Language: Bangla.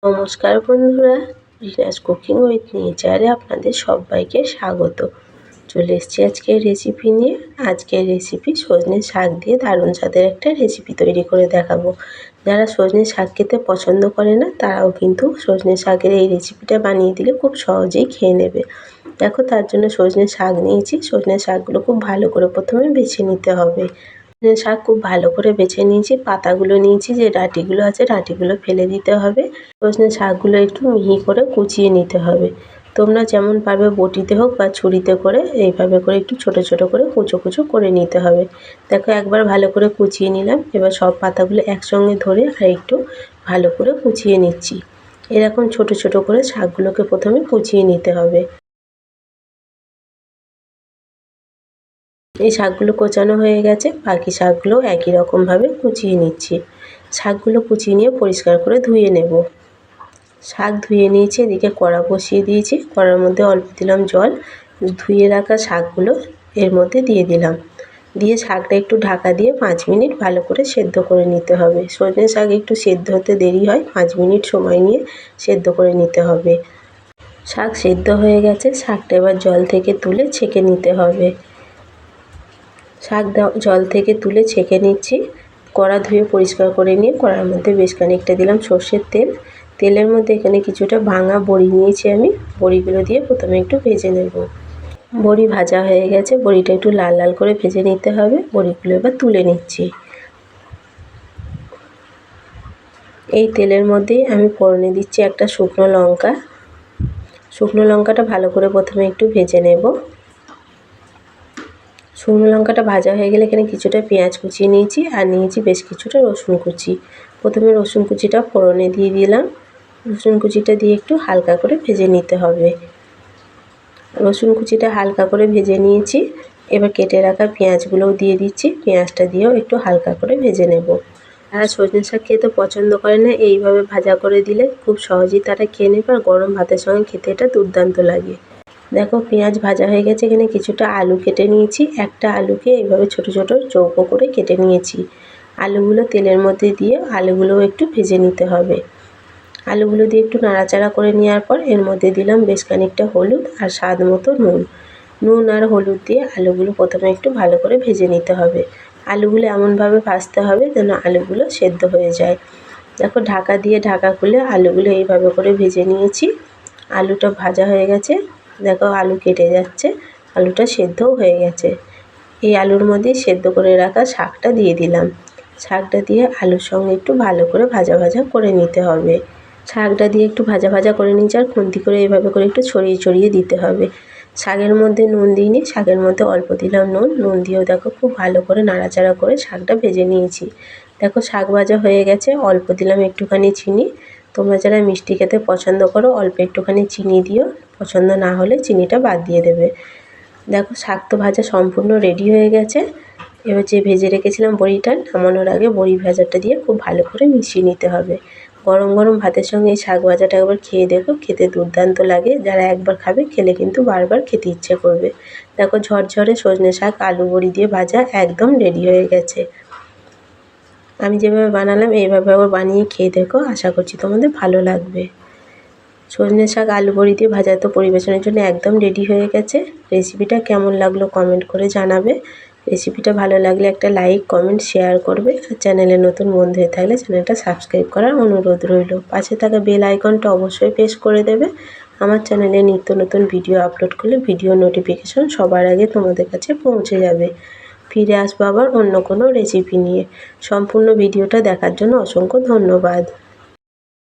নমস্কার বন্ধুরা, রিনাস কুকিং উইথ নেচারে আপনাদের সবাইকে স্বাগত। চলে এসেছি আজকের রেসিপি নিয়ে। আজকের রেসিপি সজনে শাক দিয়ে দারুণ স্বাদের একটা রেসিপি তৈরি করে দেখাবো। যারা সজনে শাক খেতে পছন্দ করে না তারাও কিন্তু সজনে শাকের এই রেসিপিটা বানিয়ে দিলে খুব সহজেই খেয়ে নেবে। দেখো, তার জন্য সজনে শাক নিয়েছি। সজনে শাকগুলো খুব ভালো করে প্রথমে বেছে নিতে হবে। সজনে শাক খুব ভালো করে বেছে নিয়েছি। পাতাগুলো নিয়েছি, যে ডাঁটিগুলো আছে ডাঁটিগুলো ফেলে দিতে হবে। সজনে শাকগুলো একটু মিহি করে কুচিয়ে নিতে হবে। তোমরা যেমন পারবে বটিতে হোক বা ছুরিতে করে এইভাবে করে একটু ছোট ছোট করে কুচো কুচো করে নিতে হবে। দেখো, একবার ভালো করে কুচিয়ে নিলাম। এবার সব পাতাগুলো একসঙ্গে ধরে আর একটু ভালো করে কুচিয়ে নিচ্ছি। এরকম ছোট ছোট করে শাকগুলোকে প্রথমে কুচিয়ে নিতে হবে। এই শাকগুলো কোচানো হয়ে গেছে, বাকি শাকগুলো একই রকমভাবে কুচিয়ে নিচ্ছি। শাকগুলো কুচিয়ে নিয়ে পরিষ্কার করে ধুয়ে নেব। শাক ধুয়ে নিয়েছি, এদিকে কড়া বসিয়ে দিয়েছি। কড়ার মধ্যে অল্প দিলাম জল। ধুয়ে রাখা শাকগুলো এর মধ্যে দিয়ে দিলাম। দিয়ে শাকটা একটু ঢাকা দিয়ে 5 মিনিট ভালো করে সেদ্ধ করে নিতে হবে। সজনে শাক একটু সেদ্ধ হতে দেরি হয়, 5 মিনিট সময় নিয়ে সেদ্ধ করে নিতে হবে। শাক সেদ্ধ হয়ে গেছে, শাকটা এবার জল থেকে তুলে ছেঁকে নিতে হবে। শাক জল থেকে তুলে ছেঁকে নিচ্ছি। কড়া ধুয়ে পরিষ্কার করে নিয়ে কড়ার মধ্যে বেশ খানিকটা দিলাম সর্ষের তেল। তেলের মধ্যে এখানে কিছুটা ভাঙা বড়ি নিয়েছি আমি। বড়িগুলো দিয়ে প্রথমে একটু ভেজে নেব। বড়ি ভাজা হয়ে গেছে, বড়িটা একটু লাল লাল করে ভেজে নিতে হবে। বড়িগুলো এবার তুলে নিচ্ছি। এই তেলের মধ্যেই আমি ফোড়নে দিচ্ছি একটা শুকনো লঙ্কা। শুকনো লঙ্কাটা ভালো করে প্রথমে একটু ভেজে নেব। শুকনো লঙ্কাটা ভাজা হয়ে গেলে এখানে কিছুটা পেঁয়াজ কুচিয়ে নিয়েছি আর নিয়েছি বেশ কিছুটা রসুন কুচি। প্রথমে রসুন কুচিটা ফোড়নে দিয়ে দিলাম। রসুন কুচিটা দিয়ে একটু হালকা করে ভেজে নিতে হবে। রসুন কুচিটা হালকা করে ভেজে নিয়েছি। এবার কেটে রাখা পেঁয়াজগুলোও দিয়ে দিচ্ছি। পেঁয়াজটা দিয়েও একটু হালকা করে ভেজে নেব। যারা সজনে শাক খেতে পছন্দ করে না, এইভাবে ভাজা করে দিলে খুব সহজেই তারা খেয়ে নেবে। আর গরম ভাতের সঙ্গে খেতে এটা দুর্দান্ত লাগে। দেখো, পেঁয়াজ ভাজা হয়ে গেছে। এখানে কিছুটা আলু কেটে নিয়েছি। একটা আলুকে এইভাবে ছোট ছোট চৌকো করে কেটে নিয়েছি। আলুগুলো তেলের মধ্যে দিয়ে আলুগুলোও একটু ভেজে নিতে হবে। আলুগুলো দিয়ে একটু নাড়াচাড়া করে নেওয়ার পর এর মধ্যে দিলাম বেশ খানিকটা হলুদ আর স্বাদ মতো নুন। নুন আর হলুদ দিয়ে আলুগুলো প্রথমে একটু ভালো করে ভেজে নিতে হবে। আলুগুলো এমনভাবে ভাজতে হবে যেন আলুগুলো সেদ্ধ হয়ে যায়। দেখো, ঢাকা দিয়ে ঢাকা খুলে আলুগুলো এইভাবে করে ভেজে নিয়েছি। আলুটা ভাজা হয়ে গেছে। দেখো, আলু কেটে যাচ্ছে, আলুটা সেদ্ধও হয়ে গেছে। এই আলুর মধ্যে সেদ্ধ করে রাখা শাকটা দিয়ে দিলাম। শাকটা দিয়ে আলুর সঙ্গে একটু ভালো করে ভাজা ভাজা করে নিতে হবে। শাকটা দিয়ে একটু ভাজা ভাজা করে নিচ্ছি আর খুন্তি করে এইভাবে করে একটু ছড়িয়ে ছড়িয়ে দিতে হবে। শাকের মধ্যে নুন দিইনি, শাকের মধ্যে অল্প দিলাম নুন। নুন দিয়েও দেখো খুব ভালো করে নাড়াচাড়া করে শাকটা ভেজে নিয়েছি। দেখো, শাক ভাজা হয়ে গেছে। অল্প দিলাম একটুখানি চিনি। তোমরা যারা মিষ্টি খেতে পছন্দ করো অল্প একটুখানি চিনি দিও, পছন্দ না হলে চিনিটা বাদ দিয়ে দেবে। দেখো, শাক তো ভাজা সম্পূর্ণ রেডি হয়ে গেছে। এবার যে ভেজে রেখেছিলাম বড়িটা, নামানোর আগে বড়ি ভাজাটা দিয়ে খুব ভালো করে মিশিয়ে নিতে হবে। গরম গরম ভাতের সঙ্গে এই শাক ভাজাটা একবার খেয়ে দেখো, খেতে দুর্দান্ত লাগে। যারা একবার খাবে খেলে কিন্তু বারবার খেতে ইচ্ছে করবে। দেখো, ঝরঝরে সজনে শাক আলু বড়ি দিয়ে ভাজা একদম রেডি হয়ে গেছে। আমি যেভাবে বানালাম এইভাবে আবার বানিয়ে খেয়ে দেখো, আশা করছি তোমাদের ভালো লাগবে। সজনে শাক আলু বড়ি দিয়ে ভাজা তো পরিবেশনের জন্য একদম রেডি হয়ে গেছে। রেসিপিটা কেমন লাগলো কমেন্ট করে জানাবে। রেসিপিটা ভালো লাগলে একটা লাইক কমেন্ট শেয়ার করবে। আর চ্যানেলে নতুন বন্ধু হয়ে থাকলে চ্যানেলটা সাবস্ক্রাইব করার অনুরোধ রইল। পাশে থাকা বেল আইকনটা অবশ্যই প্রেস করে দেবে। আমার চ্যানেলে নিত্য নতুন ভিডিও আপলোড করলে ভিডিও নোটিফিকেশন সবার আগে তোমাদের কাছে পৌঁছে যাবে। ফিরে আসবো আবার অন্য কোনো রেসিপি নিয়ে। সম্পূর্ণ ভিডিওটা দেখার জন্য অসংখ্য ধন্যবাদ।